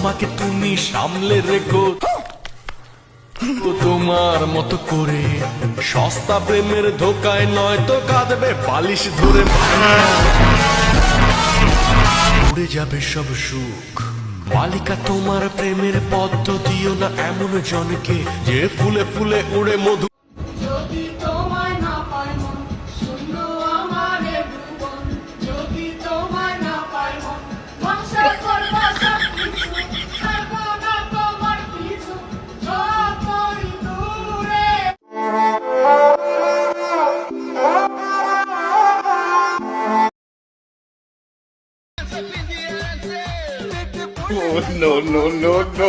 আমাকে তুমি সামলে রেখো তোমার মতো করে। সস্তা প্রেমের ধোকায় নয় তো কাঁদবে বালিশ ধরে, উড়ে যাবে সব সুখ। বালিকা তোমার প্রেমের পদ্ম দিও না এমন জনকে, যে ফুলে ফুলে উড়ে মধু। যদি তোমায় না পাই মন, শূন্য আমার এ ভুবন। যদি তোমায় না পাই মন, ধ্বংস করবো সবকিছু, ছাড়বো না তোমার পিছু, যতই দূরে। Oh, no, no, no, no.